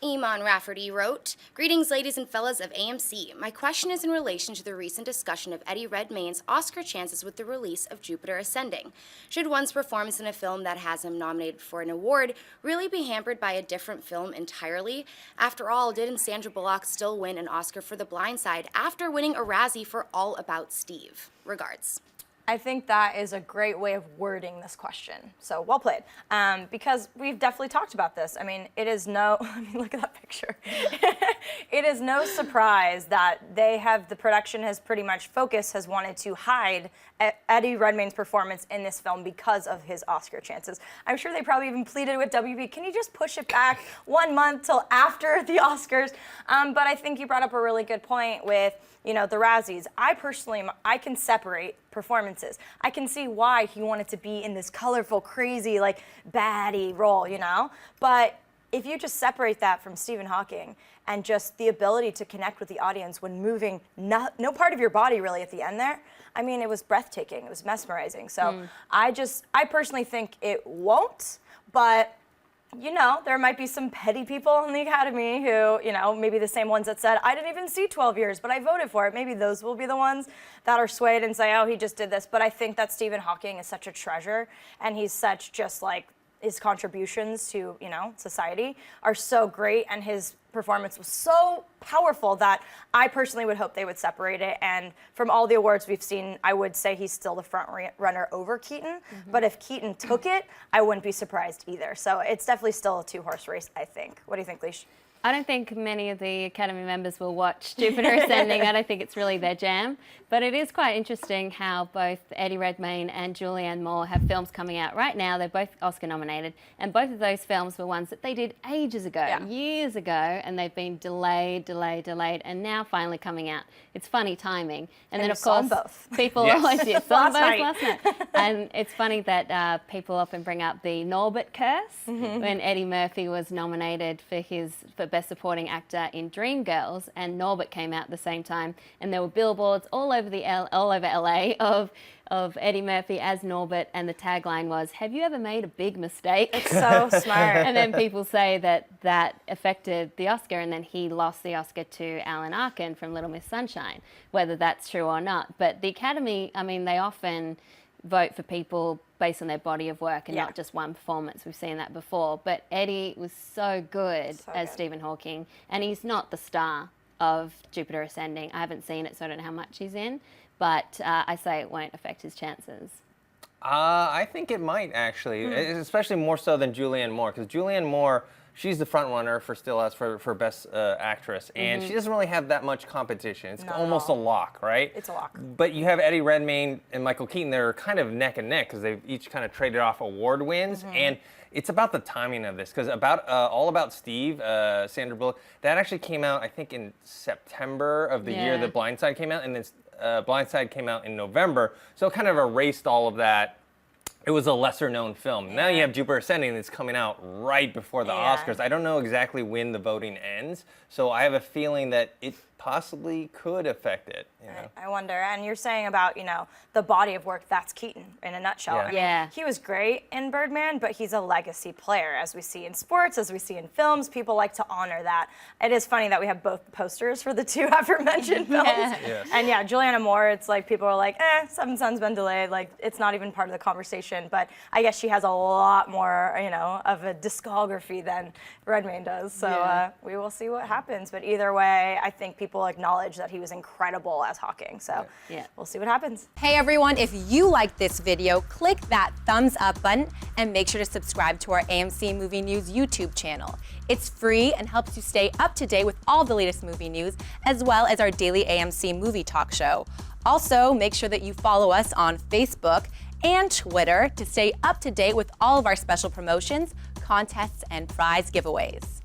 Eamonn Rafferty wrote, "Greetings, ladies and fellas of AMC. My question is in relation to the recent discussion of Eddie Redmayne's Oscar chances with the release of Jupiter Ascending. Should one's performance in a film that has him nominated for an award really be hampered by a different film entirely? After all, didn't Sandra Bullock still win an Oscar for The Blind Side after winning a Razzie for All About Steve? Regards." I think that is a great way of wording this question. So well played. Because we've definitely talked about this. I mean, it is no, I mean, look at that picture. It is no surprise that the production has pretty much focused, has wanted to hide Eddie Redmayne's performance in this film because of his Oscar chances. I'm sure they probably even pleaded with WB, can you just push it back 1 month till after the Oscars? But I think you brought up a really good point with, the Razzies. I can separate performances. I can see why he wanted to be in this colorful, crazy, like, baddie role, But if you just separate that from Stephen Hawking and just the ability to connect with the audience when moving no part of your body really at the end there, I mean, it was breathtaking. It was mesmerizing. So I personally think it won't, but there might be some petty people in the Academy who, maybe the same ones that said, I didn't even see 12 Years, but I voted for it. Maybe those will be the ones that are swayed and say, oh, he just did this. But I think that Stephen Hawking is such a treasure, and he's such just like, his contributions to, society are so great, and his performance was so powerful that I personally would hope they would separate it. And from all the awards we've seen, I would say he's still the front runner over Keaton. But if Keaton took it, I wouldn't be surprised either. So it's definitely still a two-horse race, I think. What do you think, Leash? I don't think many of the Academy members will watch Jupiter Ascending. I don't think it's really their jam. But it is quite interesting how both Eddie Redmayne and Julianne Moore have films coming out right now. They're both Oscar nominated. And both of those films were ones that they did ages ago, years ago, and they've been delayed, and now finally coming out. It's funny timing. And then, of course, both. People always saw them both last night. And it's funny that people often bring up the Norbert curse when Eddie Murphy was nominated for Best Supporting Actor in Dreamgirls, and Norbert came out at the same time, and there were billboards all over LA of Eddie Murphy as Norbert, and the tagline was, "Have you ever made a big mistake?" It's so smart. And then people say that affected the Oscar, and then he lost the Oscar to Alan Arkin from Little Miss Sunshine, whether that's true or not. But the Academy, I mean, they often vote for people based on their body of work and not just one performance. We've seen that before. But Eddie was so good as Stephen Hawking, and he's not the star of Jupiter Ascending. I haven't seen it, so I don't know how much he's in, but I say it won't affect his chances. I think it might, actually, especially more so than Julianne Moore, because Julianne Moore, she's the front runner for for Best Actress, and she doesn't really have that much competition. It's almost a lock, right? It's a lock. But you have Eddie Redmayne and Michael Keaton. They're kind of neck and neck because they've each kind of traded off award wins, and it's about the timing of this, because All About Steve, Sandra Bullock, that actually came out, I think, in September of the year that Blind Side came out, and then Blind Side came out in November, so it kind of erased all of that. It was a lesser-known film. Now you have Jupiter Ascending that's coming out right before the Oscars. I don't know exactly when the voting ends, so I have a feeling that it possibly could affect it. I wonder. And you're saying about, the body of work, that's Keaton in a nutshell. I mean, he was great in Birdman, but he's a legacy player, as we see in sports, as we see in films. People like to honor that. It is funny that we have both posters for the two aforementioned films. And Julianne Moore, it's like people are like, Seven Sun's been delayed. Like, it's not even part of the conversation. But I guess she has a lot more, of a discography than Redmayne does. So we will see what happens. But either way, I think people acknowledge that he was incredible as Hawking. So we'll see what happens. Hey everyone, if you liked this video, click that thumbs up button and make sure to subscribe to our AMC Movie News YouTube channel. It's free and helps you stay up to date with all the latest movie news, as well as our daily AMC movie talk show. Also, make sure that you follow us on Facebook and Twitter to stay up to date with all of our special promotions, contests, and prize giveaways.